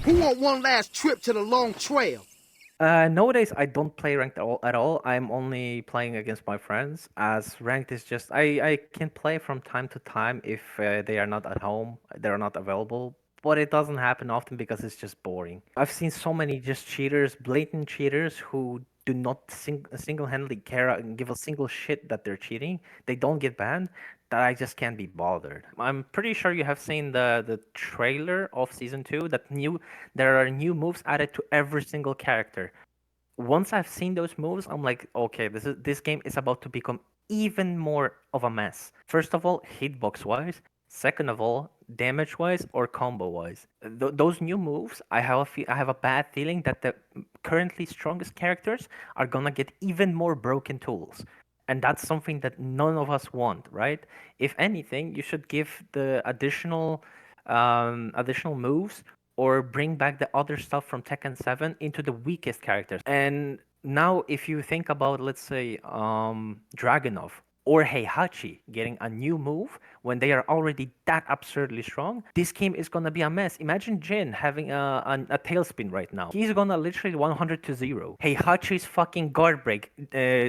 Who want one last trip to the long trail? Nowadays, I don't play ranked at all. I'm only playing against my friends, as ranked is just I can play from time to time if they are not at home, they're not available. But it doesn't happen often because it's just boring. I've seen so many just cheaters, blatant cheaters who do not single-handedly care and give a single shit that they're cheating. They don't get banned. That I just can't be bothered. I'm pretty sure you have seen the trailer of season two. There are new moves added to every single character. Once I've seen those moves, I'm like, okay, this game is about to become even more of a mess. First of all, hitbox wise. Second of all, damage wise or combo wise. Those new moves, I have a bad feeling that the currently strongest characters are gonna get even more broken tools. And that's something that none of us want, right? If anything, you should give the additional moves or bring back the other stuff from Tekken 7 into the weakest characters. And now, if you think about, let's say, Dragunov or Heihachi getting a new move when they are already that absurdly strong, this game is gonna be a mess. Imagine Jin having a tailspin right now. He's gonna literally 100 to 0. Heihachi's fucking guard break,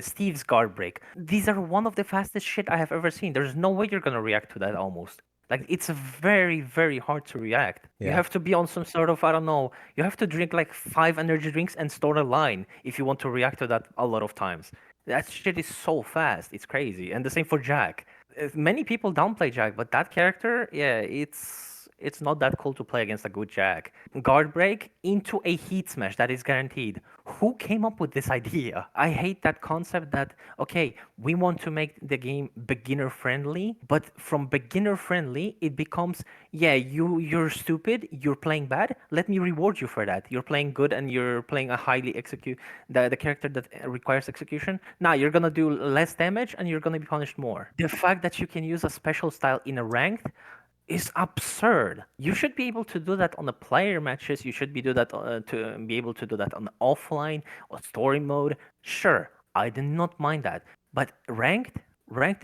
Steve's guard break. These are one of the fastest shit I have ever seen. There's no way you're gonna react to that almost. Like it's very, very hard to react. You Yeah. have to be on some sort of, I don't know, you have to drink like 5 energy drinks and start a line if you want to react to that a lot of times. That shit is so fast. It's crazy. And the same for Jack. Many people downplay Jack, but that character, yeah, it's not that cool to play against a good Jack. Guard break into a heat smash that is guaranteed. Who came up with this idea? I hate that concept that, okay, we want to make the game beginner friendly, but from beginner friendly, it becomes, yeah, you're stupid, you're playing bad, let me reward you for that. You're playing good and you're playing a highly execute the character that requires execution. Now you're gonna do less damage and you're gonna be punished more. The fact that you can use a special style in a ranked is absurd. You should be able to do that on the player matches. You should be do that to be able to do that on the offline or story mode. Sure, I do not mind that. But ranked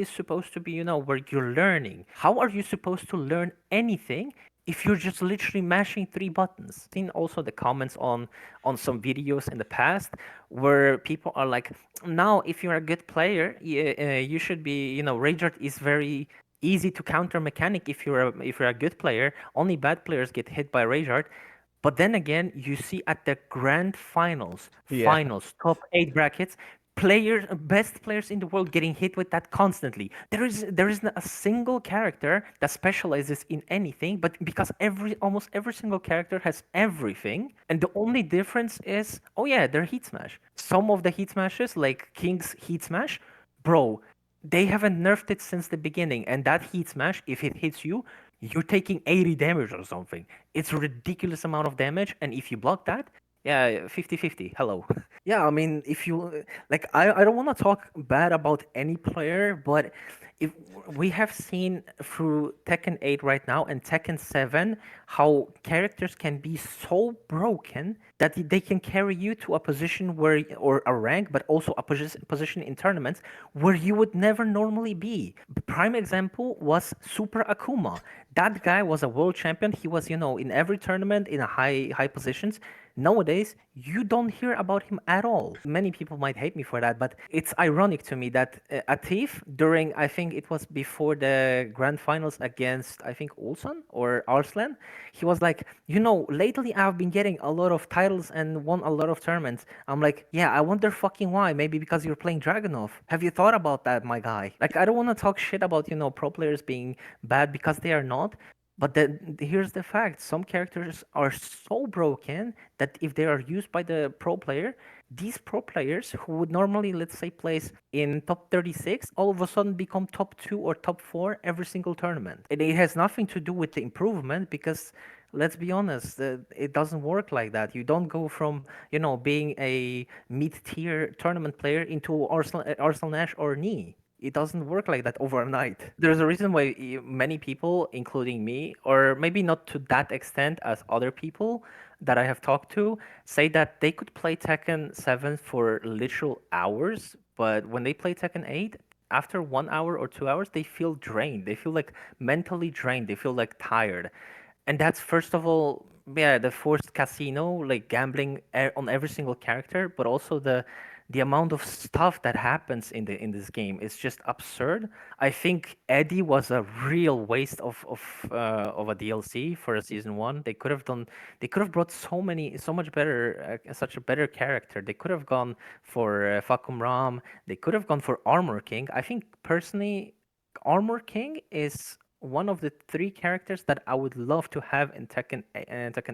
is supposed to be, where you're learning. How are you supposed to learn anything if you're just literally mashing three buttons? Seen also the comments on some videos in the past where people are like, now if you're a good player, you should be, Ragart is very easy to counter mechanic if you're a good player. Only bad players get hit by Rage Art. But then again, you see at the grand Yeah. top eight brackets, best players in the world getting hit with that constantly. There isn't a single character that specializes in anything, but because almost every single character has everything, and the only difference is, oh yeah, they're heat smash. Some of the heat smashes, like King's heat smash, bro, they haven't nerfed it since the beginning, and that heat smash, if it hits you, you're taking 80 damage or something. It's a ridiculous amount of damage, and if you block that, yeah, 50-50. Hello. Yeah, I mean, if you like, I don't want to talk bad about any player, but if we have seen through Tekken 8 right now and Tekken 7 how characters can be so broken that they can carry you to a position where, or a rank, but also a position in tournaments where you would never normally be. Prime example was Super Akuma. That guy was a world champion. He was, in every tournament in a high positions. Nowadays, you don't hear about him at all. Many people might hate me for that, but it's ironic to me that Atif, during, I think it was before the grand finals against, I think, Ulsan or Arslan, he was like, lately I've been getting a lot of titles and won a lot of tournaments. I'm like, yeah, I wonder fucking why. Maybe because you're playing Dragunov. Have you thought about that, my guy? Like, I don't want to talk shit about, pro players being bad because they are not. But here's the fact: some characters are so broken that if they are used by the pro player, these pro players who would normally, let's say, place in top 36, all of a sudden become top 2 or top 4 every single tournament. And it has nothing to do with the improvement because, let's be honest, it doesn't work like that. You don't go from, being a mid-tier tournament player into Arsenal Nash or Knee. It doesn't work like that overnight. There's a reason why many people, including me, or maybe not to that extent as other people that I have talked to, say that they could play Tekken 7 for literal hours, but when they play Tekken 8, after 1 hour or 2 hours, they feel drained. They feel like mentally drained. They feel like tired. And that's, first of all, Yeah, the forced casino, like gambling on every single character, but also the amount of stuff that happens in this game is just absurd. I think Eddie was a real waste of a DLC for a season one. They could have brought so much better, such a better character. They could have gone for Fakum Ram. They could have gone for Armor King. I think personally, Armor King is one of the three characters that I would love to have in Tekken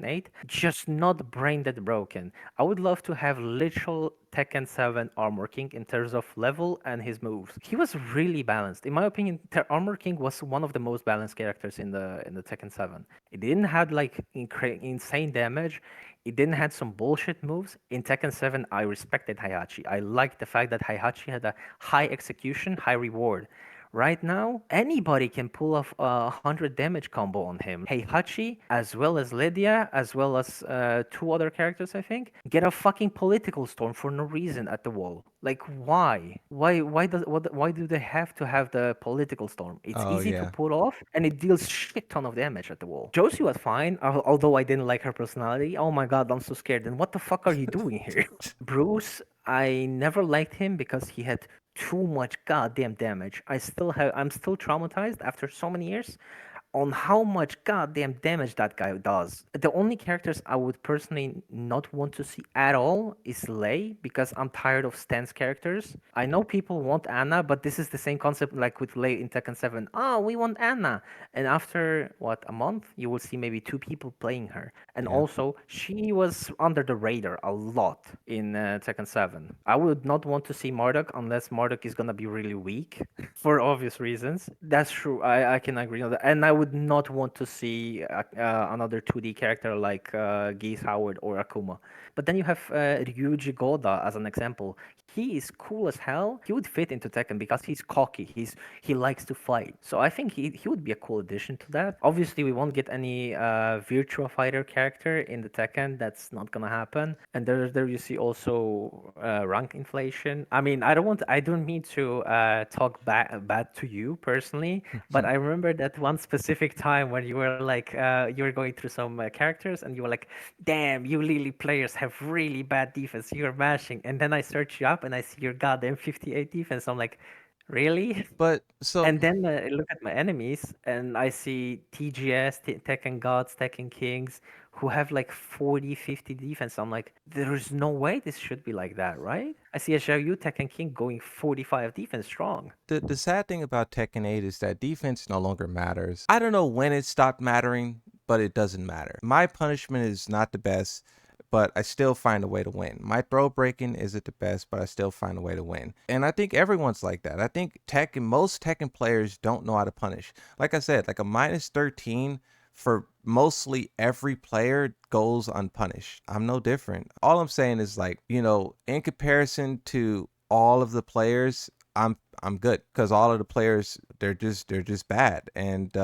8, just not brain dead broken. I would love to have literal Tekken 7 Armor King in terms of level and his moves. He was really balanced. In my opinion, Armor King was one of the most balanced characters in the Tekken 7. It didn't have like insane damage. It didn't have some bullshit moves. In Tekken 7, I respected Heihachi. I liked the fact that Heihachi had a high execution, high reward. Right now, anybody can pull off a 100 damage combo on him. Heihachi, as well as Lydia, as well as two other characters, I think, get a fucking political storm for no reason at the wall. Like, why? Why do they have to have the political storm? It's Oh easy to yeah. pull off, and it deals shit ton of damage at the wall. Josie was fine, although I didn't like her personality. Oh my god, I'm so scared. And what the fuck are you doing here? Bruce, I never liked him because he had too much goddamn damage. I'm still traumatized after so many years on how much goddamn damage that guy does. The only characters I would personally not want to see at all is Lei because I'm tired of Stan's characters. I know people want Anna, but this is the same concept like with Lei in Tekken 7. Oh, we want Anna. And after what, a month, you will see maybe two people playing her. And Yeah. also, she was under the radar a lot in Tekken 7. I would not want to see Marduk unless Marduk is gonna be really weak for obvious reasons. That's true. I can agree on that. And I would not want to see another 2D character like Geese Howard or Akuma. But then you have Ryuji Goda as an example. He is cool as hell. He would fit into Tekken because he's cocky. He likes to fight. So I think he would be a cool addition to that. Obviously, we won't get any Virtua Fighter character in the Tekken. That's not gonna happen. And there you see also rank inflation. I mean, I don't mean to talk bad to you personally, but I remember that one specific time when you were like you were going through some characters and you were like, "Damn, you Lily players have really bad defense. You're mashing." And then I search you up and I see your goddamn 58 defense. I'm like, really? But so And then I look at my enemies and I see TGS, Tekken Gods, Tekken Kings, who have like 40, 50 defense. I'm like, there's no way this should be like that, right? I see a Xiaoyu Tekken King going 45 defense strong. the sad thing about Tekken 8 is that defense no longer matters. I don't know when it stopped mattering, but it doesn't matter. My punishment is not the best, but I still find a way to win. My throw breaking isn't the best, but I still find a way to win. And I think everyone's like that. I think most Tekken players don't know how to punish. Like I said, like a minus 13 for mostly every player goes unpunished. I'm no different. All I'm saying is like, in comparison to all of the players, I'm good because all of the players they're just bad. And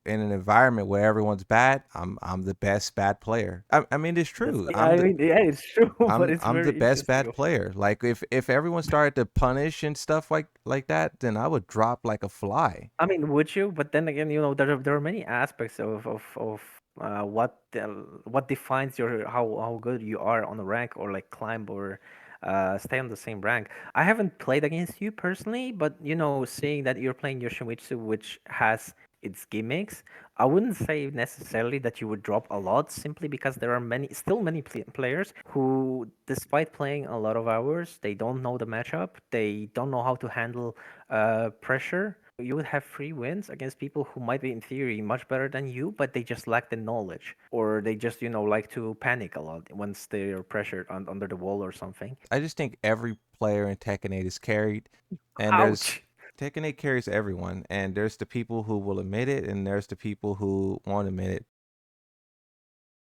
in an environment where everyone's bad, I'm the best bad player. I mean it's That's, true. I mean, yeah, it's true, but I'm it's I'm the very best bad interesting. player. Like if everyone started to punish and stuff like that, then I would drop like a fly. I mean, would you? But then again, there are many aspects what defines your how good you are on a rank or like climb or stay on the same rank. I haven't played against you personally, but seeing that you're playing Yoshimitsu, which has its gimmicks, I wouldn't say necessarily that you would drop a lot simply because there are still many players who, despite playing a lot of hours, they don't know the matchup, they don't know how to handle pressure. You would have free wins against people who might be in theory much better than you, but they just lack the knowledge, or they just like to panic a lot once they're pressured under the wall or something. I just think every player in Tekken 8 is carried, and there's Ouch. Tekken 8 carries everyone, and there's the people who will admit it, and there's the people who won't admit it.